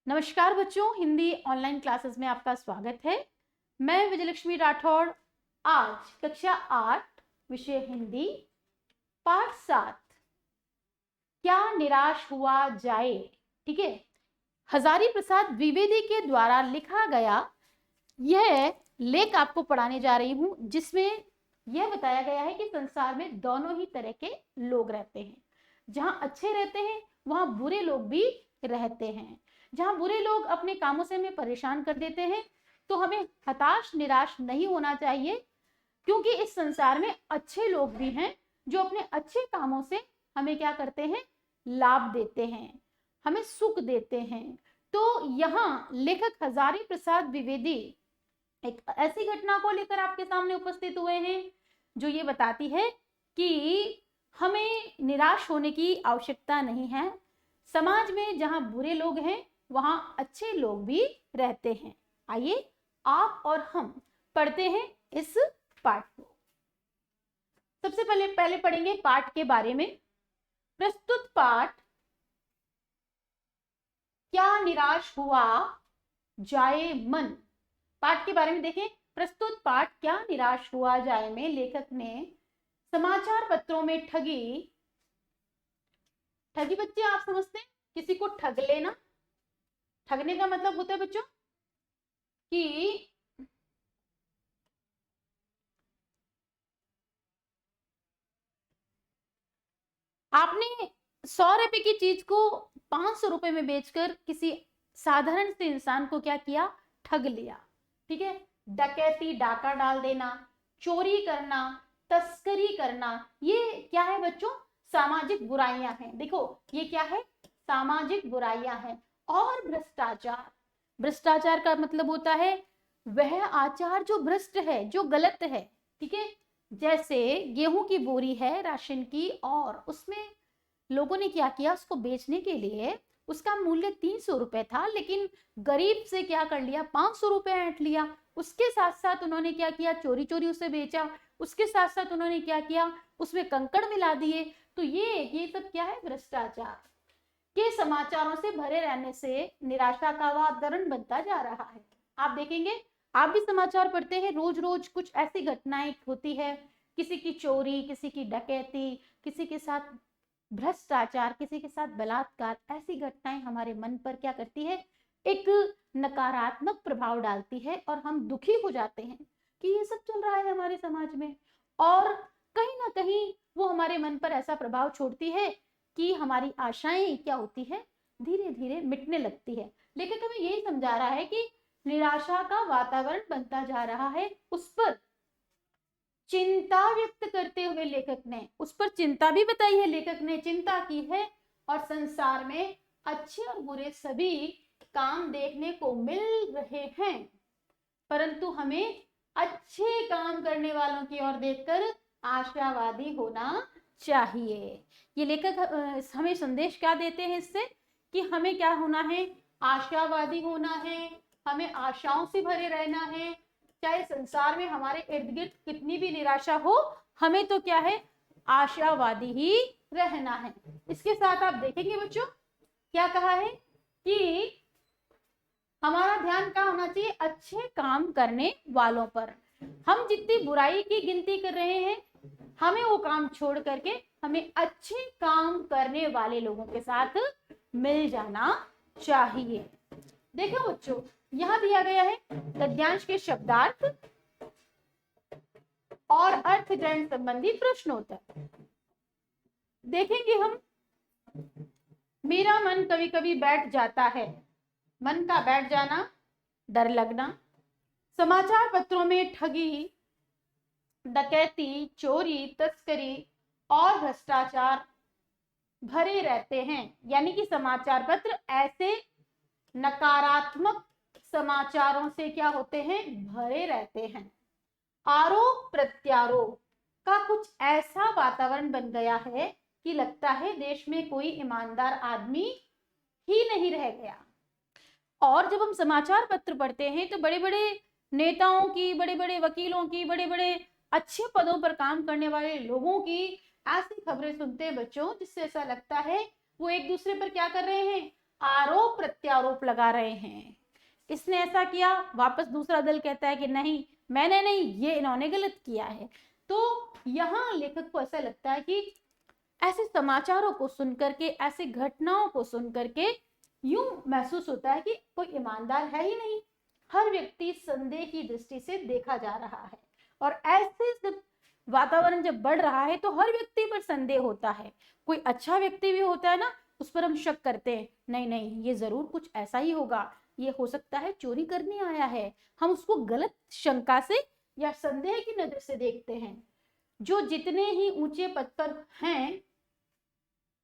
नमस्कार बच्चों, Hindi online classes में आपका स्वागत है। मैं विजयलक्ष्मी राठौड़। आज कक्षा 8 विषय हिंदी पाठ 7 क्या निराश हुआ जाए। ठीक है, हजारी प्रसाद द्विवेदी के द्वारा लिखा गया यह लेख आपको पढ़ाने जा रही हूं, जिसमें यह बताया गया है कि संसार में दोनों ही तरह के लोग रहते हैं। जहां अच्छे रहते हैं वहां बुरे लोग भी रहते हैं। जहां बुरे लोग अपने कामों से हमें परेशान कर देते हैं तो हमें हताश निराश नहीं होना चाहिए, क्योंकि इस संसार में अच्छे लोग भी हैं जो अपने अच्छे कामों से हमें क्या करते हैं, लाभ देते हैं, हमें सुख देते हैं। तो यहाँ लेखक हजारी प्रसाद द्विवेदी एक ऐसी घटना को लेकर आपके सामने उपस्थित हुए हैं जो ये बताती है कि हमें निराश होने की आवश्यकता नहीं है। समाज में जहां बुरे लोग हैं वहां अच्छे लोग भी रहते हैं। आइए आप और हम पढ़ते हैं इस पाठ को। सबसे पहले पढ़ेंगे पाठ के बारे में। प्रस्तुत पाठ क्या निराश हुआ जाए मन। पाठ के बारे में देखें। प्रस्तुत पाठ क्या निराश हुआ जाए में लेखक ने समाचार पत्रों में ठगी बच्चे आप समझते हैं किसी को ठग लेना। ठगने का मतलब होता है बच्चों कि आपने 100 रुपए की चीज को 500 रुपए में बेचकर किसी साधारण से इंसान को क्या किया, ठग लिया। ठीक है, डकैती, डाका डाल देना, चोरी करना, तस्करी करना, ये क्या है बच्चों, सामाजिक बुराइयां हैं। देखो ये क्या है, सामाजिक बुराइयां हैं। और भ्रष्टाचार, भ्रष्टाचार का मतलब होता है वह आचार जो भ्रष्ट है, जो गलत है। ठीक है, जैसे गेहूं की बोरी है राशन की और उसमें लोगों ने क्या किया, उसको बेचने के लिए उसका मूल्य 300 रुपए था, लेकिन गरीब से क्या कर लिया, 500 रुपए ऐंठ लिया। उसके साथ साथ उन्होंने क्या किया, चोरी चोरी उसे बेचा। उसके साथ साथ उन्होंने क्या किया, उसमें कंकड़ मिला दिए। तो ये सब क्या है, भ्रष्टाचार के समाचारों से भरे रहने से निराशा का वातावरण बनता जा रहा है। आप देखेंगे, आप भी समाचार पढ़ते हैं, रोज रोज कुछ ऐसी घटनाएं होती है, किसी की चोरी, किसी की डकैती, किसी के साथ भ्रष्टाचार, किसी के साथ बलात्कार। ऐसी घटनाएं हमारे मन पर क्या करती है, एक नकारात्मक प्रभाव डालती है और हम दुखी हो जाते हैं कि ये सब चल रहा है हमारे समाज में। और कहीं ना कहीं वो हमारे मन पर ऐसा प्रभाव छोड़ती है कि हमारी आशाएं क्या होती है, धीरे धीरे मिटने लगती है। लेखक हमें यही समझा रहा है कि निराशा का वातावरण बनता जा रहा है, उस पर चिंता व्यक्त करते हुए लेखक ने, उस पर चिंता भी बताई है, लेखक ने चिंता की है। और संसार में अच्छे और बुरे सभी काम देखने को मिल रहे हैं, परंतु हमें अच्छे काम करने वालों की ओर देखकर आशावादी होना चाहिए। ये लेखक हमें संदेश क्या देते हैं इससे, कि हमें क्या होना है, आशावादी होना है, हमें आशाओं से भरे रहना है। चाहे संसार में हमारे इर्द गिर्द कितनी भी निराशा हो, हमें तो क्या है, आशावादी ही रहना है। इसके साथ आप देखेंगे बच्चों क्या कहा है कि हमारा ध्यान क्या होना चाहिए, अच्छे काम करने वालों पर। हम जितनी बुराई की गिनती कर रहे हैं, हमें वो काम छोड़ करके हमें अच्छे काम करने वाले लोगों के साथ मिल जाना चाहिए। देखो बच्चों, यहां दिया गया है गद्यांश के शब्दार्थ और अर्थ ग्रहण संबंधी प्रश्नोत्तर। देखेंगे हम, मेरा मन कभी कभी बैठ जाता है। मन का बैठ जाना, डर लगना। समाचार पत्रों में ठगी, डकैती, चोरी, तस्करी और भ्रष्टाचार भरे रहते हैं। यानी कि समाचार पत्र ऐसे नकारात्मक समाचारों से क्या होते हैं, भरे रहते हैं। आरोप प्रत्यारोप का कुछ ऐसा वातावरण बन गया है कि लगता है देश में कोई ईमानदार आदमी ही नहीं रह गया। और जब हम समाचार पत्र पढ़ते हैं तो बड़े बड़े नेताओं की, बड़े बड़े वकीलों की, बड़े बड़े अच्छे पदों पर काम करने वाले लोगों की ऐसी खबरें सुनते हैं बच्चों, जिससे ऐसा लगता है वो एक दूसरे पर क्या कर रहे हैं, आरोप प्रत्यारोप लगा रहे हैं। इसने ऐसा किया, वापस दूसरा दल कहता है कि नहीं मैंने नहीं, ये इन्होंने गलत किया है। तो यहाँ लेखक को ऐसा लगता है कि ऐसे समाचारों को सुनकर के, ऐसे घटनाओं को सुनकर के यूं महसूस होता है कि कोई ईमानदार है ही नहीं, हर व्यक्ति संदेह की दृष्टि से देखा जा रहा है। और ऐसे जब वातावरण जब बढ़ रहा है तो हर व्यक्ति पर संदेह होता है। कोई अच्छा व्यक्ति भी होता है ना, उस पर हम शक करते हैं, नहीं नहीं ये जरूर कुछ ऐसा ही होगा, ये हो सकता है चोरी करने आया है। हम उसको गलत शंका से या संदेह की नजर से देखते हैं। जो जितने ही ऊंचे पद पर हैं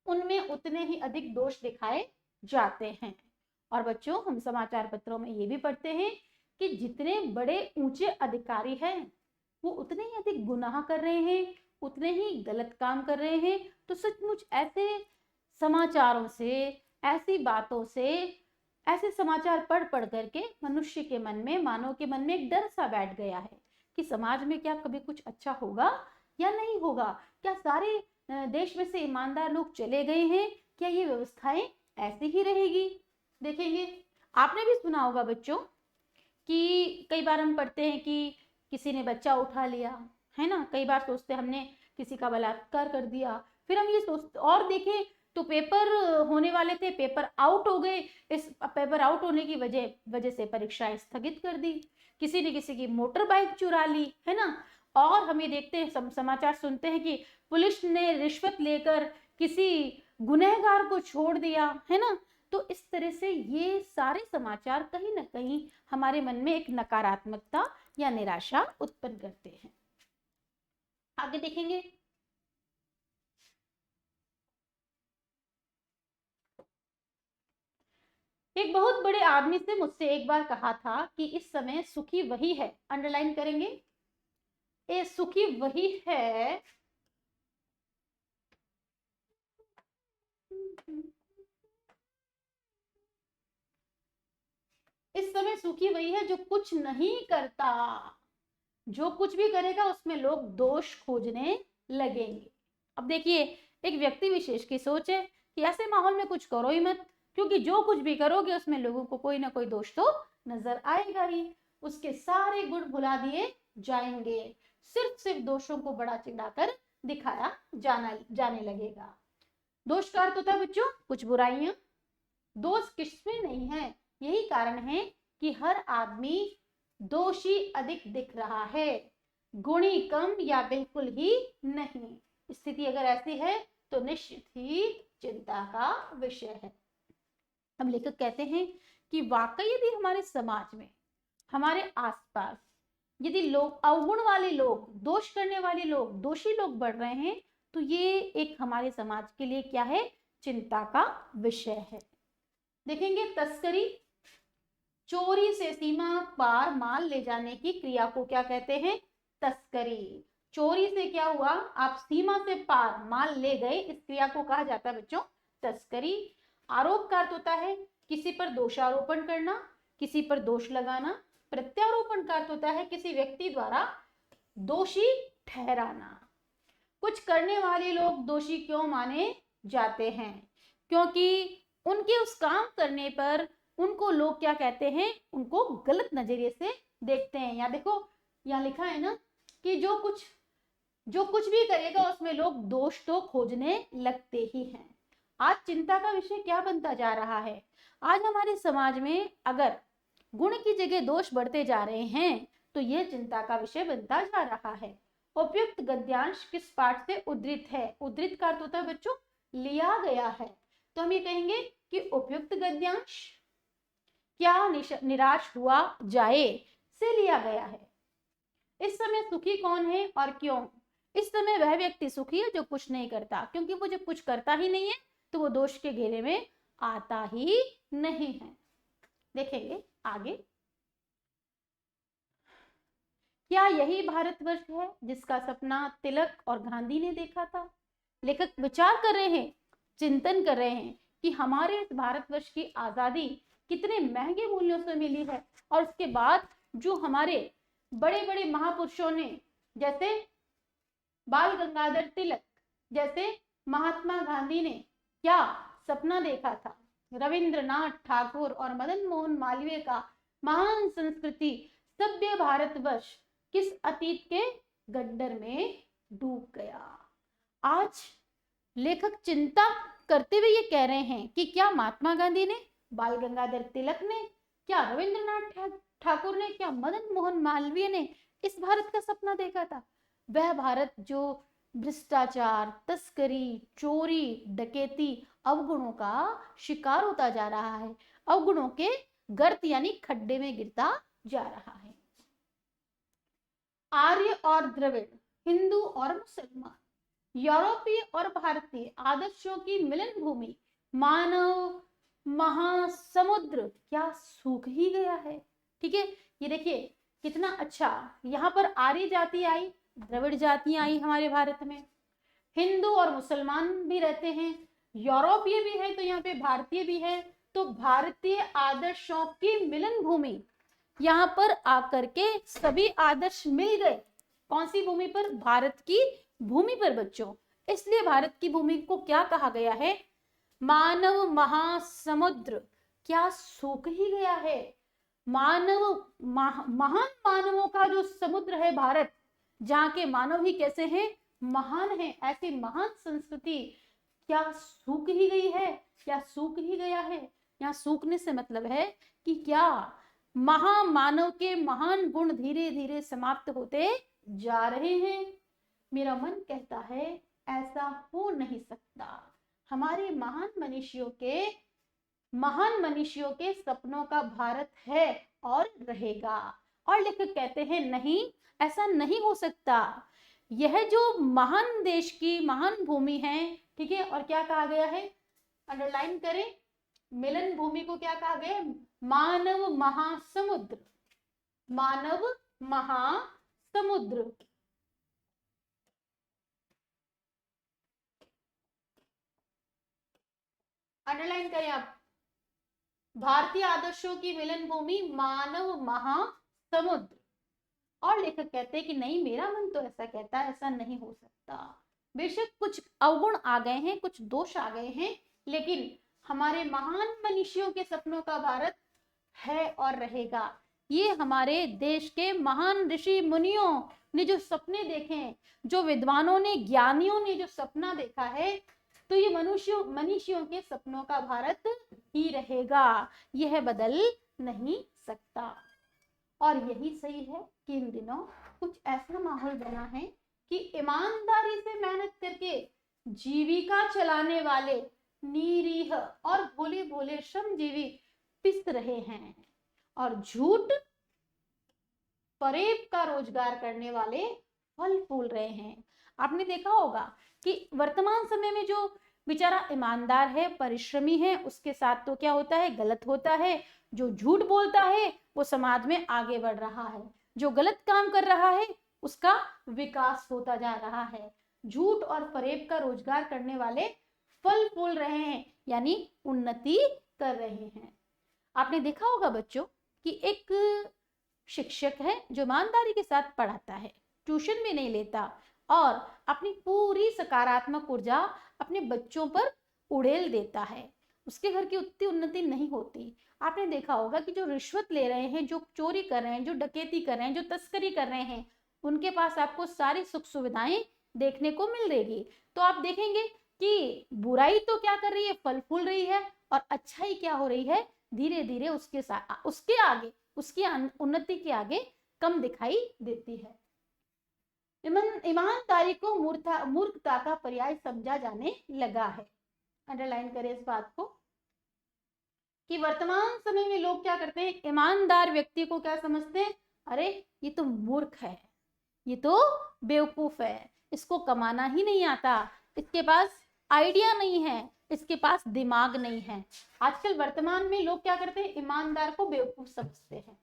उनमें उतने ही अधिक दोष दिखाए जाते हैं। और बच्चों, हम समाचार पत्रों में ये भी पढ़ते हैं कि जितने बड़े ऊंचे अधिकारी हैं वो उतने ही अधिक गुनाह कर रहे हैं, उतने ही गलत काम कर रहे हैं। तो सचमुच ऐसे समाचारों से, ऐसी बातों से, ऐसे समाचार पढ़ पढ़ करके मनुष्य के मन में, मानव के मन में एक डर सा बैठ गया है कि समाज में क्या कभी कुछ अच्छा होगा या नहीं होगा, क्या सारे देश में से ईमानदार लोग चले गए हैं, क्या ये व्यवस्थाएं ऐसी ही रहेगी। देखेंगे, आपने भी सुना होगा बच्चों कि कई बार हम पढ़ते हैं कि किसी ने बच्चा उठा लिया, है ना, कई बार सोचते हमने किसी का बलात्कार कर दिया, फिर हम ये सोचते और देखें तो पेपर होने वाले थे, पेपर आउट हो गए, इस पेपर आउट होने की वजह से परीक्षाएं स्थगित कर दी, किसी ने किसी की मोटर बाइक चुरा ली, है ना। और हम ये देखते हैं, समाचार सुनते हैं कि पुलिस ने रिश्वत लेकर किसी गुनहगार को छोड़ दिया, है ना। तो इस तरह से ये सारे समाचार कहीं ना कहीं हमारे मन में एक नकारात्मकता या निराशा उत्पन्न करते हैं। आगे देखेंगे, एक बहुत बड़े आदमी से मुझसे एक बार कहा था कि इस समय सुखी वही है, अंडरलाइन करेंगे, ये सुखी वही है इस समय सुखी वही है जो कुछ नहीं करता, जो कुछ भी करेगा उसमें लोग दोष खोजने लगेंगे। अब देखिए, एक व्यक्ति विशेष की सोच है कि ऐसे माहौल में कुछ करो ही मत, क्योंकि जो कुछ भी करोगे उसमें लोगों को कोई ना कोई दोष तो नजर आएगा ही, उसके सारे गुण भुला दिए जाएंगे, सिर्फ दोषों को बड़ा चिढ़ाकर दिखाया जाने लगेगा। दोष का अर्थ होता है बच्चों कुछ बुराइयां, दोष किसमें नहीं है, यही कारण है कि हर आदमी दोषी अधिक दिख रहा है, गुणी कम या बिल्कुल ही नहीं। स्थिति अगर ऐसी है तो निश्चित ही चिंता का विषय है। अब लेखक कहते हैं कि वाकई यदि हमारे समाज में, हमारे आसपास यदि लोग, अवगुण वाले लोग, दोष करने वाले लोग, दोषी लोग बढ़ रहे हैं, तो ये एक हमारे समाज के लिए क्या है, चिंता का विषय है। देखेंगे, तस्करी, चोरी से सीमा पार माल ले जाने की क्रिया को क्या कहते हैं, तस्करी। चोरी से क्या हुआ, आप सीमा से पार माल ले गए, इस क्रिया को कहा जाता है बच्चों तस्करी। आरोप का अर्थ होता है किसी पर दोषारोपण करना, किसी पर दोष लगाना। प्रत्यारोपण का अर्थ होता है किसी व्यक्ति द्वारा दोषी ठहराना। कुछ करने वाले लोग दोषी क्यों माने जाते हैं, क्योंकि उनके उस काम करने पर उनको लोग क्या कहते हैं, उनको गलत नजरिए से देखते हैं। या देखो, यहाँ लिखा है ना कि जो कुछ भी करेगा उसमें लोग दोष तो खोजने लगते ही हैं। आज चिंता का विषय क्या बनता जा रहा है, आज हमारे समाज में अगर गुण की जगह दोष बढ़ते जा रहे हैं तो यह चिंता का विषय बनता जा रहा है। उपयुक्त गद्यांश किस पाठ से उद्धृत है, उद्धृत का अर्थ होता है बच्चों लिया गया है। तो हम ये कहेंगे कि उपयुक्त गद्यांश क्या निराश हुआ जाए से लिया गया है। इस समय सुखी कौन है और क्यों, इस समय वह व्यक्ति सुखी है जो कुछ नहीं करता, क्योंकि वो जब कुछ करता ही नहीं है तो वो दोष के घेरे में आता ही नहीं है। देखेंगे आगे, क्या यही भारतवर्ष है जिसका सपना तिलक और गांधी ने देखा था। लेखक विचार कर रहे हैं, चिंतन कर रहे हैं कि हमारे इस भारतवर्ष की आजादी कितने महंगे मूल्यों से मिली है, और उसके बाद जो हमारे बड़े बड़े महापुरुषों ने, जैसे बाल गंगाधर तिलक, जैसे महात्मा गांधी ने क्या सपना देखा था, रविंद्रनाथ ठाकुर और मदन मोहन मालवीय का महान संस्कृति सभ्य भारतवर्ष किस अतीत के गड्ढर में डूब गया। आज लेखक चिंता करते हुए ये कह रहे हैं कि क्या महात्मा गांधी ने, बाल गंगाधर तिलक ने, क्या रविंद्रनाथ ठाकुर ने, क्या मदन मोहन मालवीय ने इस भारत का सपना देखा था? वह भारत जो भ्रष्टाचार, तस्करी, चोरी, डकैती, अवगुणों का शिकार होता जा रहा है, अवगुणों के गर्त यानी खड्डे में गिरता जा रहा है। आर्य और द्रविड़, हिंदू और मुसलमान, यूरोपीय और भारतीय आदर्शों की मिलन भूमि मानव महासमुद्र क्या सूख ही गया है। ठीक है, ये देखिए कितना अच्छा, यहाँ पर आर्य जाति आई, द्रविड़ जाति आई हमारे भारत में, हिंदू और मुसलमान भी रहते हैं, यूरोपीय भी है तो यहाँ पे भारतीय भी है, तो भारतीय आदर्शों की मिलन भूमि, यहाँ पर आकर के सभी आदर्श मिल गए। कौन सी भूमि पर? भारत की भूमि पर बच्चों। इसलिए भारत की भूमि को क्या कहा गया है? मानव महासमुद्र क्या सूख ही गया है। मानव महान मानवों का जो समुद्र है भारत, जहाँ के मानव ही कैसे हैं? महान है। ऐसी महान संस्कृति क्या सूख ही गई है? क्या सूख ही गया है? यहाँ सूखने से मतलब है कि क्या महामानव के महान गुण धीरे धीरे समाप्त होते जा रहे हैं। मेरा मन कहता है ऐसा हो नहीं सकता। हमारे महान मनुष्यों के सपनों का भारत है और रहेगा। और लेखक कहते हैं नहीं, ऐसा नहीं हो सकता। यह जो महान देश की महान भूमि है, ठीक है, और क्या कहा गया है, अंडरलाइन करें, मिलन भूमि को क्या कहा गया? मानव महासमुद्र। मानव महासमुद्र। अंडरलाइन करें आप, भारतीय आदर्शों की मिलन भूमि मानव महासमुद्र। और लेखक कहते हैं कि नहीं, मेरा मन तो ऐसा कहता है ऐसा नहीं हो सकता। बेशक कुछ अवगुण आ गए हैं, कुछ दोष आ गए हैं, लेकिन हमारे महान मनुष्यों के सपनों का भारत है और रहेगा। ये हमारे देश के महान ऋषि मुनियों ने जो सपने देखे हैं, जो विद्वानों ने, ज्ञानियों ने जो सपना देखा है, तो ये मनुष्यों के सपनों का भारत ही रहेगा। यह बदल नहीं सकता। और यही सही है कि इन दिनों कुछ ऐसा माहौल बना है कि ईमानदारी से मेहनत करके जीविका चलाने वाले निरीह और भोले भोले श्रमजीवी पिस रहे हैं, और झूठ फरेब का रोजगार करने वाले फल फूल रहे हैं। आपने देखा होगा कि वर्तमान समय में जो बेचारा ईमानदार है, परिश्रमी है, उसके साथ तो क्या होता है? गलत होता है। जो झूठ बोलता है वो समाज में आगे बढ़ रहा है, जो गलत काम कर रहा है उसका विकास होता जा रहा है। झूठ और फरेब का रोजगार करने वाले फल फूल रहे हैं, यानी उन्नति कर रहे हैं। आपने देखा होगा बच्चों कि एक शिक्षक है जो ईमानदारी के साथ पढ़ाता है, ट्यूशन भी नहीं लेता और अपनी पूरी सकारात्मक ऊर्जा अपने बच्चों पर उड़ेल देता है, उसके घर की उतनी उन्नति नहीं होती। आपने देखा होगा कि जो रिश्वत ले रहे हैं, जो चोरी कर रहे हैं, जो डकैती कर रहे हैं, जो तस्करी कर रहे हैं, उनके पास आपको सारी सुख सुविधाएं देखने को मिल रहेगी। तो आप देखेंगे कि बुराई तो क्या कर रही है? फल फूल रही है, और अच्छाई क्या हो रही है? धीरे धीरे उसके आगे, उसकी उन्नति के आगे कम दिखाई देती है। ईमानदारी को मूर्खता का पर्याय समझा जाने लगा है। अंडरलाइन करें इस बात को कि वर्तमान समय में लोग क्या करते हैं? ईमानदार व्यक्ति को क्या समझते हैं? अरे ये तो मूर्ख है, ये तो बेवकूफ है, इसको कमाना ही नहीं आता, इसके पास आइडिया नहीं है, इसके पास दिमाग नहीं है। आजकल वर्तमान में लोग क्या करते हैं? ईमानदार को बेवकूफ समझते हैं।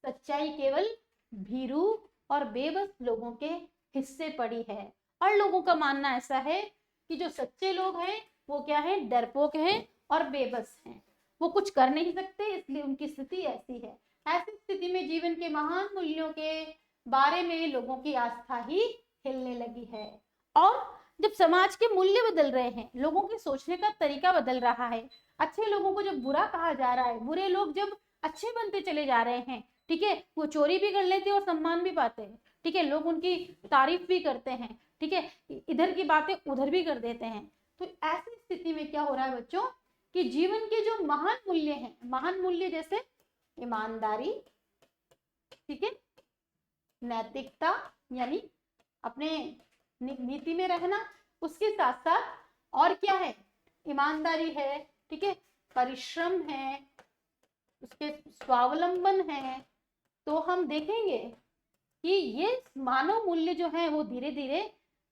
सच्चाई केवल भीरू और बेबस लोगों के हिस्से पड़ी है। और लोगों का मानना ऐसा है कि जो सच्चे लोग हैं वो क्या है? डरपोक हैं और बेबस हैं, वो कुछ कर नहीं सकते, इसलिए उनकी स्थिति ऐसी है। ऐसी स्थिति में जीवन के महान मूल्यों के बारे में लोगों की आस्था ही हिलने लगी है। और जब समाज के मूल्य बदल रहे हैं, लोगों के सोचने का तरीका बदल रहा है, अच्छे लोगों को जब बुरा कहा जा रहा है, बुरे लोग जब अच्छे बनते चले जा रहे हैं, ठीक है, वो चोरी भी कर लेते हैं और सम्मान भी पाते हैं, ठीक है, लोग उनकी तारीफ भी करते हैं, ठीक है, इधर की बातें उधर भी कर देते हैं। तो ऐसी स्थिति में क्या हो रहा है बच्चों कि जीवन के जो महान मूल्य हैं, महान मूल्य जैसे ईमानदारी, ठीक है, नैतिकता यानी अपने नीति में रहना, उसके साथ साथ और क्या है, ईमानदारी है, ठीक है, परिश्रम है, उसके स्वावलंबन है। तो हम देखेंगे कि ये मानव मूल्य जो है वो धीरे धीरे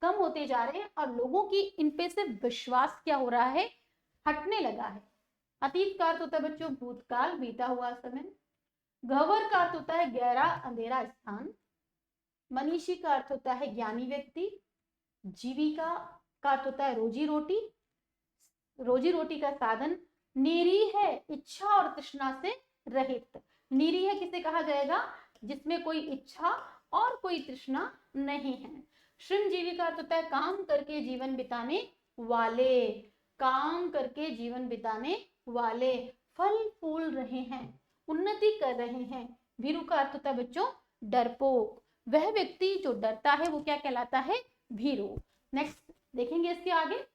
कम होते जा रहे हैं और लोगों की इन पे से विश्वास क्या हो रहा है, हटने लगा है। अतीत का अर्थ होता है बच्चों भूतकाल, बीता हुआ समय। गह्वर का अर्थ होता है गहरा अंधेरा स्थान। मनीषी का अर्थ होता है ज्ञानी व्यक्ति। जीविका का अर्थ होता है रोजी रोटी, रोजी रोटी का साधन। निरीह है इच्छा और तृष्णा से रहित। निरीह किसे कहा जाएगा, जिसमें कोई इच्छा और कोई तृष्णा नहीं है। श्रमजीवी का अर्थ होता है काम करके जीवन बिताने वाले, काम करके जीवन बिताने वाले, फल फूल रहे हैं, उन्नति कर रहे हैं। भीरू का अर्थ होता है बच्चों डरपोक। वह व्यक्ति जो डरता है वो क्या कहलाता है, भीरू। नेक्स्ट देखेंगे इसके आगे।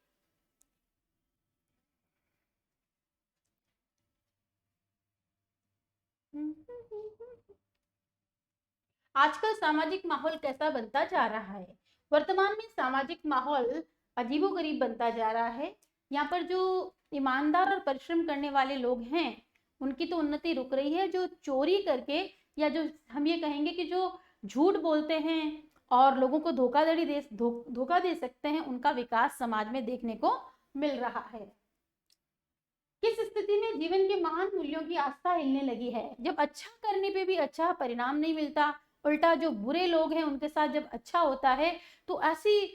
आजकल सामाजिक माहौल कैसा बनता जा रहा है। वर्तमान में सामाजिक माहौल अजीबोगरीब बनता जा रहा है। यहाँ पर जो ईमानदार और परिश्रम करने वाले लोग हैं उनकी तो उन्नति रुक रही है। जो चोरी करके या जो हम ये कहेंगे कि जो झूठ बोलते हैं और लोगों को धोखा दे सकते हैं, उनका विकास समाज में देखने को मिल रहा है। किस स्थिति में जीवन के महान मूल्यों की आस्था हिलने लगी है, जब अच्छा करने पे भी अच्छा परिणाम नहीं मिलता, उल्टा जो बुरे लोग हैं उनके साथ जब अच्छा होता है, तो ऐसी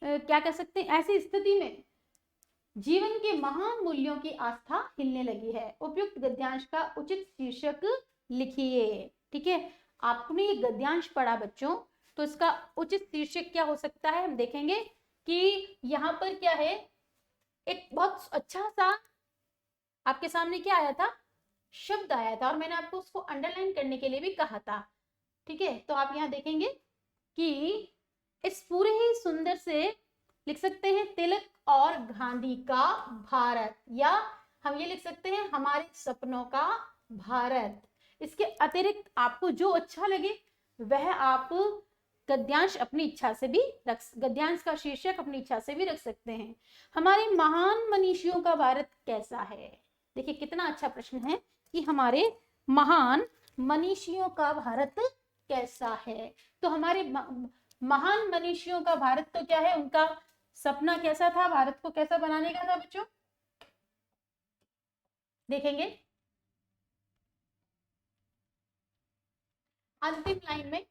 क्या कह सकते हैं, ऐसी स्थिति में जीवन के महान मूल्यों की आस्था हिलने लगी है। उपयुक्त गद्यांश का उचित शीर्षक लिखिए। ठीक है, आपने ये गद्यांश पढ़ा बच्चों, तो इसका उचित शीर्षक क्या हो सकता है, हम देखेंगे कि यहाँ पर क्या है, एक बहुत अच्छा सा आपके सामने क्या आया था, शब्द आया था और मैंने आपको उसको अंडरलाइन करने के लिए भी कहा था। ठीक है, तो आप यहाँ देखेंगे कि इस पूरे ही सुंदर से लिख सकते हैं तिलक और गांधी का भारत, या हम ये लिख सकते हैं हमारे सपनों का भारत। इसके अतिरिक्त आपको जो अच्छा लगे वह आप गद्यांश अपनी इच्छा से भी गद्यांश का शीर्षक अपनी इच्छा से भी रख सकते हैं। हमारे महान मनीषियों का भारत कैसा है। देखिए कितना अच्छा प्रश्न है कि हमारे महान मनीषियों का भारत कैसा है। तो हमारे महान मनीषियों का भारत तो क्या है, उनका सपना कैसा था, भारत को कैसा बनाने का था बच्चों, देखेंगे अंतिम लाइन में।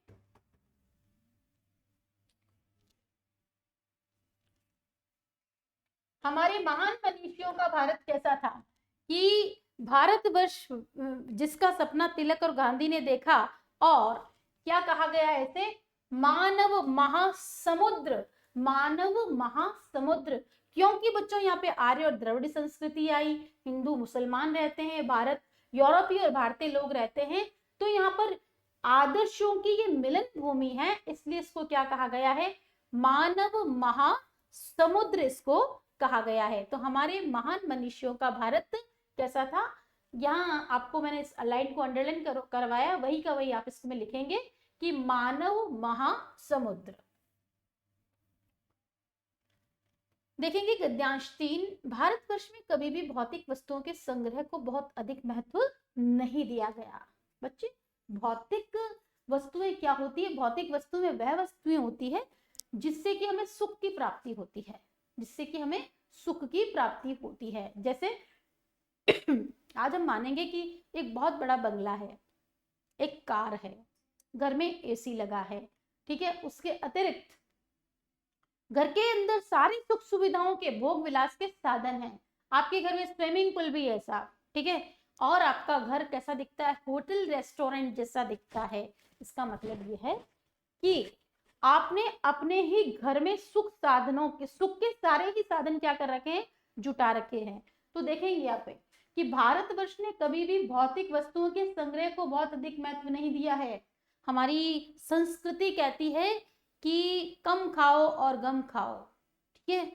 हमारे महान मनीषियों का भारत कैसा था कि भारतवर्ष जिसका सपना तिलक और गांधी ने देखा, और क्या कहा गया है इसे, मानव महासमुद्र, मानव महासमुद्र। क्योंकि बच्चों यहाँ पे आर्य और द्रविड़ संस्कृति आई, हिंदू मुसलमान रहते हैं, भारत यूरोपीय और भारतीय लोग रहते हैं, तो यहाँ पर आदर्शों की ये मिलन भूमि है, इसलिए इसको क्या कहा गया है, मानव महासमुद्र इसको कहा गया है। तो हमारे महान मनीषियों का भारत कैसा था, यहाँ आपको मैंने इस लाइन को अंडरलाइन करवाया, वही का वही आप इसमें लिखेंगे कि मानव महासमुद्र। देखेंगे गद्यांश 3, भारतवर्ष में कभी भी भौतिक वस्तुओं के संग्रह को बहुत अधिक महत्व नहीं दिया गया। बच्चे भौतिक वस्तुएं क्या होती है, भौतिक वस्तु में वह वस्तुएं होती है जिससे कि हमें सुख की प्राप्ति होती है, जिससे कि हमें सुख की प्राप्ति होती है। जैसे आज हम मानेंगे कि एक बहुत बड़ा बंगला है, एक कार है, घर में एसी लगा है, ठीक है, उसके अतिरिक्त घर के अंदर सारी सुख सुविधाओं के भोग विलास के साधन हैं। आपके घर में स्विमिंग पूल भी है साहब, ठीक है, और आपका घर कैसा दिखता है, होटल रेस्टोरेंट जैसा दिखता है। इसका मतलब ये है कि आपने अपने ही घर में सुख साधनों के, सुख के सारे ही साधन क्या कर रखे हैं, जुटा रखे हैं। तो देखेंगे यहाँ पे कि भारतवर्ष ने कभी भी भौतिक वस्तुओं के संग्रह को बहुत अधिक महत्व नहीं दिया है। हमारी संस्कृति कहती है कि कम खाओ और गम खाओ, ठीक है,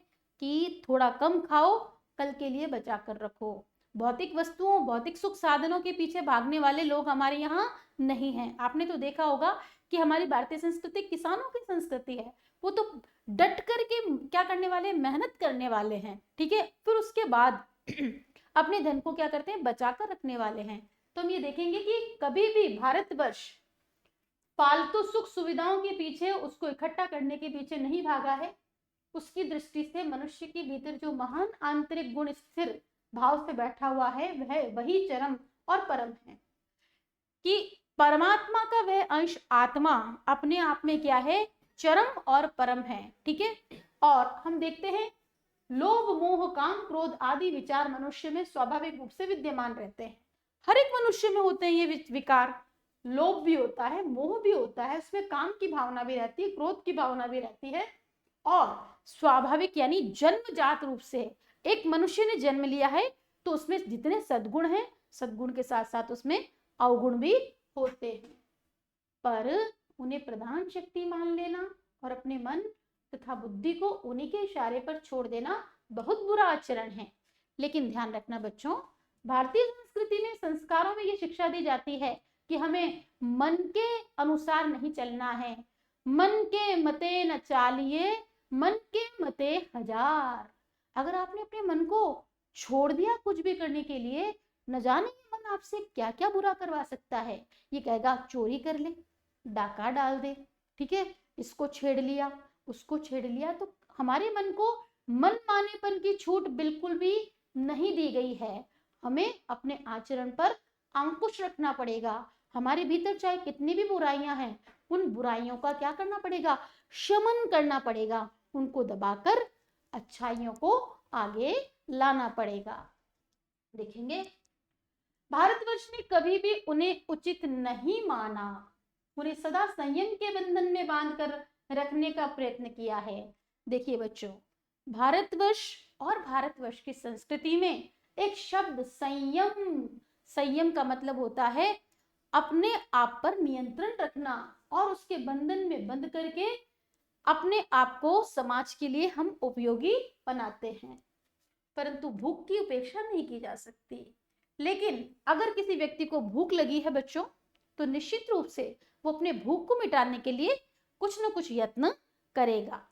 कि थोड़ा कम खाओ, कल के लिए बचा कर रखो। भौतिक वस्तुओं, भौतिक सुख साधनों के पीछे भागने वाले लोग हमारे यहाँ नहीं हैं। आपने तो देखा होगा कि हमारी भारतीय संस्कृति किसानों की संस्कृति है। वो तो डट करके क्या करने वाले, मेहनत करने वाले हैं, ठीक है। फिर उसके बाद अपने धन को क्या करते हैं, बचा कर रखने वाले हैं। तो हम ये देखेंगे कि कभी भी भारतवर्ष फालतू सुख सुविधाओं के पीछे, उसको इकट्ठा करने के पीछे नहीं भागा है। उसकी दृष्टि से मनुष्य के भीतर जो महान आंतरिक गुण स्थिर भाव से बैठा हुआ है, वह वही चरम और परम है। कि परमात्मा का वह अंश आत्मा अपने आप में क्या है, चरम और परम है, ठीक है। और हम देखते हैं लोभ मोह काम क्रोध आदि विचार मनुष्य में स्वाभाविक रूप से विद्यमान रहते हैं। हर एक मनुष्य में होते हैं ये विकार। लोभ भी होता है, मोह भी होता है, उसमें काम की भावना भी रहती है, क्रोध की भावना भी रहती है। और स्वाभाविक यानी जन्मजात रूप से एक मनुष्य ने जन्म लिया है तो उसमें जितने सद्गुण हैं, सद्गुण के साथ साथ उसमें अवगुण भी होते हैं। पर उन्हें प्रधान शक्ति मान लेना और अपने मन तथा बुद्धि को उन्हीं के इशारे पर छोड़ देना बहुत बुरा आचरण है। लेकिन ध्यान रखना बच्चों, भारतीय संस्कृति में, संस्कारों में ये शिक्षा दी जाती है कि हमें मन के अनुसार नहीं चलना है। मन के मते न चालिए, मन के मते हजार। अगर आपने अपने मन को छोड़ दिया कुछ भी करने के लिए, न जाने ये मन आपसे क्या क्या बुरा करवा सकता है। ये कहेगा चोरी कर ले, डाका डाल दे, ठीक है, इसको छेड़ लिया, उसको छेड़ लिया। तो हमारे मन को मन मानेपन की छूट बिल्कुल भी नहीं दी गई है। हमें अपने आचरण पर अंकुश रखना पड़ेगा। हमारे भीतर चाहे कितनी भी बुराइयां हैं, उन बुराइयों का क्या करना पड़ेगा, शमन करना पड़ेगा। उनको दबाकर अच्छाइयों को आगे लाना पड़ेगा। देखेंगे भारतवर्ष ने कभी भी उन्हें उचित नहीं माना, उन्हें सदा संयम के बंधन में बांधकर रखने का प्रयत्न किया है। देखिए बच्चों, भारतवर्ष और भारतवर्ष की संस्कृति में एक शब्द संयम, संयम का मतलब होता है अपने आप पर नियंत्रण रखना और उसके बंधन में बंध करके अपने आप को समाज के लिए हम उपयोगी बनाते हैं। परंतु भूख की उपेक्षा नहीं की जा सकती। लेकिन अगर किसी व्यक्ति को भूख लगी है बच्चों, तो निश्चित रूप से वो अपने भूख को मिटाने के लिए कुछ न कुछ यत्न करेगा।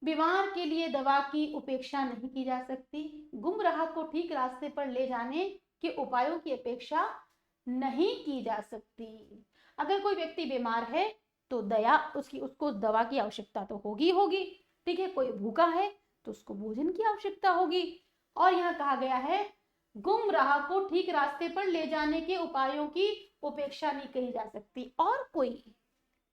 बीमार के लिए दवा की उपेक्षा नहीं की जा सकती। गुमराह को ठीक रास्ते पर ले जाने के उपायों की अपेक्षा नहीं की जा सकती। अगर कोई व्यक्ति बीमार है तो दया उसको दवा की आवश्यकता तो होगी, ठीक है। कोई भूखा है तो उसको भोजन की आवश्यकता होगी। और यहाँ कहा गया है गुमराह को ठीक रास्ते पर ले जाने के उपायों की उपेक्षा नहीं कही जा सकती। और कोई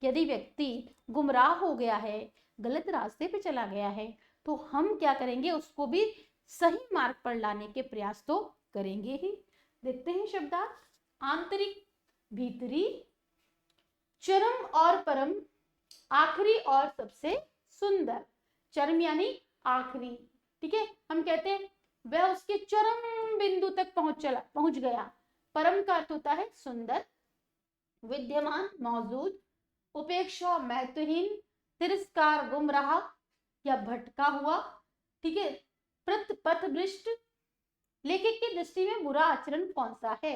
यदि व्यक्ति गुमराह हो गया है, गलत रास्ते पे चला गया है, तो हम क्या करेंगे, उसको भी सही मार्ग पर लाने के प्रयास तो करेंगे ही। देखते हैं शब्दार्थ। आंतरिक, भीतरी, चरम और परम, आखिरी और सबसे सुंदर। चरम यानी आखिरी, ठीक है। हम कहते हैं वह उसके चरम बिंदु तक पहुंच गया। परम का अर्थ होता है सुंदर, विद्यमान, मौजूद, उपेक्षा महत्वहीन, तिरस्कार गुमराह या भटका हुआ, ठीक है। पथभ्रष्ट। लेखक की दृष्टि में बुरा आचरण कौन सा है?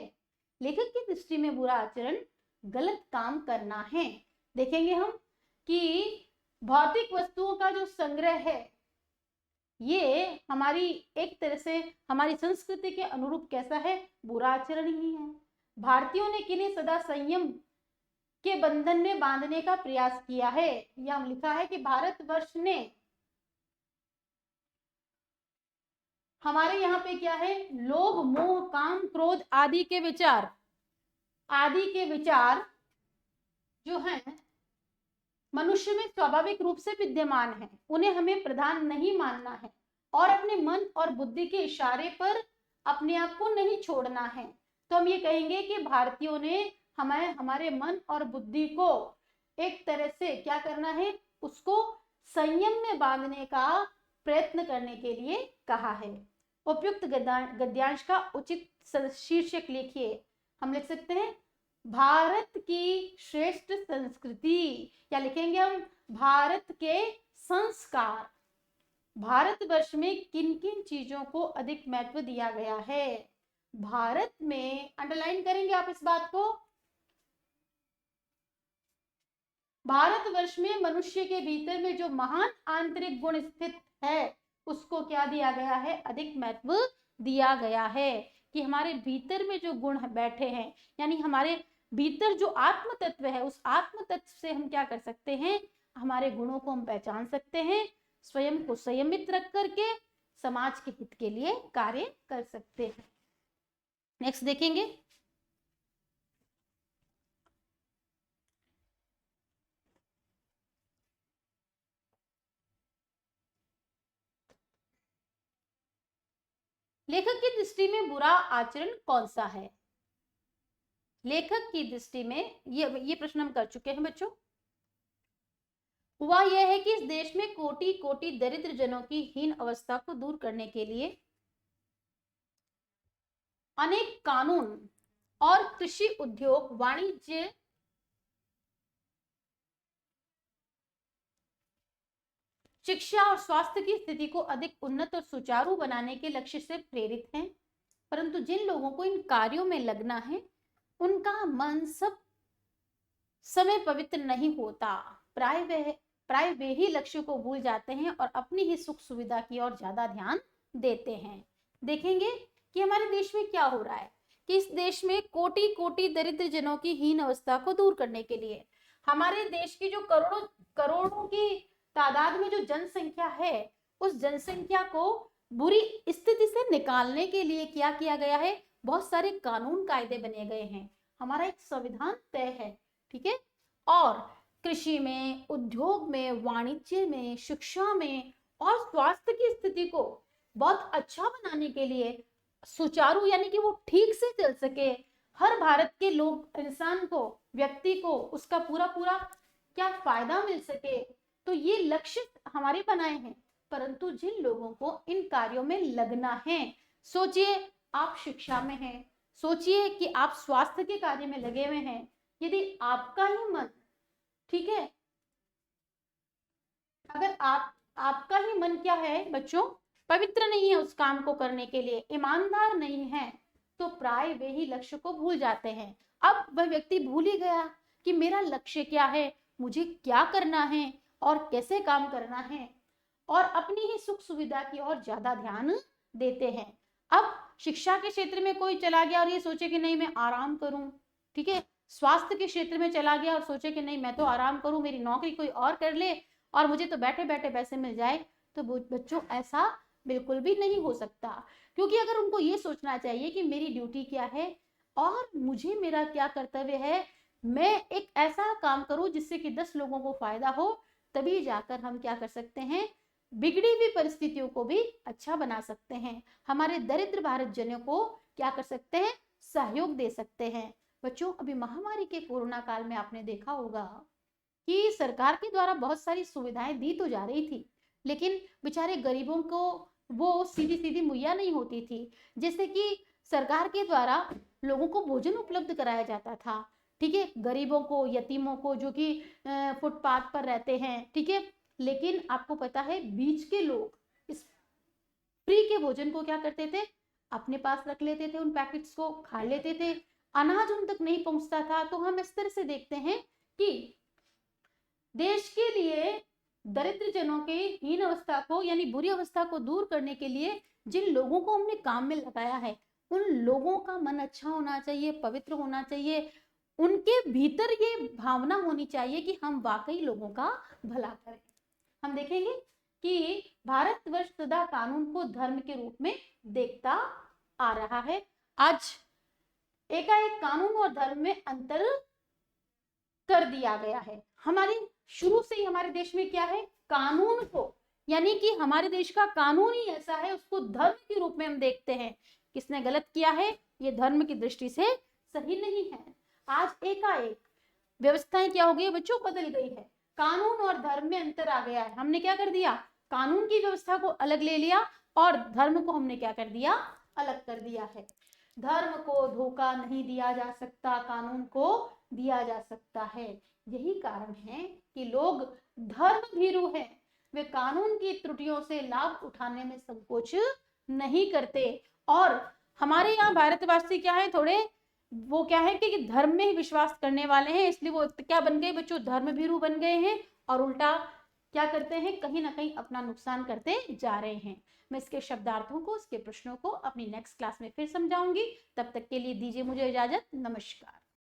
लेखक की दृष्टि में बुरा आचरण गलत काम करना है। देखेंगे हम कि भौतिक वस्तुओं का जो संग्रह है, ये हमारी एक तरह से हमारी संस्कृति के अनुरूप कैसा है, बुरा आचरण ही है। भारतीयों ने किन्हें सदा संयम के बंधन में बांधने का प्रयास किया है। यह लिखा है कि भारतवर्ष ने, हमारे यहाँ पे क्या है, लोभ मोह काम क्रोध आदि के विचार जो हैं मनुष्य में स्वाभाविक रूप से विद्यमान है, उन्हें हमें प्रधान नहीं मानना है और अपने मन और बुद्धि के इशारे पर अपने आप को नहीं छोड़ना है। तो हम ये कहेंगे कि भारतीयों ने हमारे मन और बुद्धि को एक तरह से क्या करना है, उसको संयम में बांधने का प्रयत्न करने के लिए कहा है। उपयुक्त गद्यांश का उचित शीर्षक लिखिए। हम लिख सकते हैं भारत की श्रेष्ठ संस्कृति, या लिखेंगे हम भारत के संस्कार। भारतवर्ष में किन किन चीजों को अधिक महत्व दिया गया है? भारत में, अंडरलाइन करेंगे आप इस बात को, भारतवर्ष में मनुष्य के भीतर में जो महान आंतरिक गुण स्थित है उसको क्या दिया गया है? अधिक महत्व दिया गया है। कि हमारे भीतर में जो गुण बैठे हैं, यानी हमारे भीतर जो आत्म तत्व है, उस आत्म तत्व से हम क्या कर सकते हैं? हमारे गुणों को हम पहचान सकते हैं, स्वयं को संयमित रख करके समाज के हित के लिए कार्य कर सकते हैं। नेक्स्ट देखेंगे, लेखक की दृष्टि में बुरा आचरण कौन सा है? लेखक की दृष्टि में ये प्रश्न हम कर चुके हैं बच्चों। हुआ यह है कि इस देश में कोटि कोटि दरिद्र जनों की हीन अवस्था को दूर करने के लिए अनेक कानून और कृषि उद्योग, वाणिज्य, शिक्षा और स्वास्थ्य की स्थिति को अधिक उन्नत और सुचारू बनाने के लक्ष्य से प्रेरित हैं। परंतु जिन लोगों को इन कार्यों में लगना है उनका मन सब समय पवित्र नहीं होता। प्राय वे ही लक्ष्य को भूल जाते हैं और अपनी ही सुख सुविधा की ओर ज्यादा ध्यान देते हैं। देखेंगे कि हमारे देश में क्या हो रहा है कि इस देश में कोटि कोटि दरिद्र जनों की हीन अवस्था को दूर करने के लिए हमारे देश की जो करोड़ों करोड़ों की तादाद में जो जनसंख्या है, उस जनसंख्या को बुरी स्थिति से निकालने के लिए क्या किया गया है? बहुत सारे कानून कायदे बने गए हैं। हमारा एक संविधान तय है, ठीक है। और कृषि में, उद्योग में, वाणिज्य में, शिक्षा में और स्वास्थ्य की स्थिति को बहुत अच्छा बनाने के लिए, सुचारू यानी कि वो ठीक से चल सके, हर भारत के लोग, इंसान को, व्यक्ति को उसका पूरा पूरा क्या फायदा मिल सके, तो ये लक्ष्य हमारे बनाए हैं। परंतु जिन लोगों को इन कार्यों में लगना है, सोचिए आप शिक्षा में हैं, सोचिए कि आप स्वास्थ्य के कार्य में लगे हुए हैं, यदि आपका ही मन, ठीक है, अगर आपका ही मन क्या है बच्चों, पवित्र नहीं है उस काम को करने के लिए, ईमानदार नहीं है, तो प्राय वे ही लक्ष्य को भूल जाते हैं। अब वह व्यक्ति भूल ही गया कि मेरा लक्ष्य क्या है, मुझे क्या करना है और कैसे काम करना है, और अपनी ही सुख सुविधा की ओर ज्यादा ध्यान देते हैं। अब शिक्षा के क्षेत्र में कोई चला गया और ये सोचे कि नहीं मैं आराम करूं, ठीक है, स्वास्थ्य के क्षेत्र में चला गया और सोचे कि नहीं मैं तो आराम करूं, मेरी नौकरी कोई और कर ले और मुझे तो बैठे बैठे पैसे मिल जाए, तो बच्चों ऐसा बिल्कुल भी नहीं हो सकता। क्योंकि अगर उनको ये सोचना चाहिए कि मेरी ड्यूटी क्या है और मुझे मेरा क्या कर्तव्य है, मैं एक ऐसा काम करूं जिससे कि 10 लोगों को फायदा हो, तभी जाकर हम क्या कर सकते हैं, बिगड़ी हुई परिस्थितियों को भी अच्छा बना सकते हैं, हमारे दरिद्र भारत जनों को क्या कर सकते हैं, सहयोग दे सकते हैं। बच्चों अभी महामारी के कोरोना काल में आपने देखा होगा कि सरकार के द्वारा बहुत सारी सुविधाएं दी तो जा रही थी, लेकिन बेचारे गरीबों को वो सीधी सीधी मुहैया नहीं होती थी। जैसे कि सरकार के द्वारा लोगों को भोजन उपलब्ध कराया जाता था, ठीक है, गरीबों को, यतीमों को जो कि फुटपाथ पर रहते हैं, ठीक है, लेकिन आपको पता है बीच के लोग इस फ्री के भोजन को क्या करते थे, अपने पास रख लेते थे, उन पैकेट्स को खा लेते थे, अनाज उन तक नहीं पहुंचता था। तो हम इस तरह से देखते हैं कि देश के लिए दरिद्र जनों के हीन अवस्था को यानी बुरी अवस्था को दूर करने के लिए जिन लोगों को हमने काम में लगाया है, उन लोगों का मन अच्छा होना चाहिए, पवित्र होना चाहिए, उनके भीतर ये भावना होनी चाहिए कि हम वाकई लोगों का भला करें। हम देखेंगे कि भारतवर्ष सदा कानून को धर्म के रूप में देखता आ रहा है। आज एकाएक कानून और धर्म में अंतर कर दिया गया है। हमारे शुरू से ही हमारे देश में क्या है, कानून को, यानी कि हमारे देश का कानून ही ऐसा है, उसको धर्म के रूप में हम देखते हैं। किसने गलत किया है, ये धर्म की दृष्टि से सही नहीं है। आज एकाएक व्यवस्थाएं क्या हो गई बच्चों, बदल गई है, कानून और धर्म में अंतर आ गया है। हमने क्या कर दिया, कानून की व्यवस्था को अलग ले लिया, और धर्म को हमने क्या कर दिया, अलग कर दिया है। धर्म को धोखा नहीं दिया जा सकता, कानून को दिया जा सकता है। यही कारण है कि लोग धर्म भीरू हैं, वे कानून की त्रुटियों से लाभ उठाने में संकोच नहीं करते। और हमारे यहाँ भारतवासी क्या है, थोड़े वो क्या है कि धर्म में ही विश्वास करने वाले हैं, इसलिए वो क्या बन गए बच्चों, धर्म भीरू बन गए हैं और उल्टा क्या करते हैं, कहीं ना कहीं अपना नुकसान करते जा रहे हैं। मैं इसके शब्दार्थों को, इसके प्रश्नों को अपनी नेक्स्ट क्लास में फिर समझाऊंगी। तब तक के लिए दीजिए मुझे इजाजत। नमस्कार।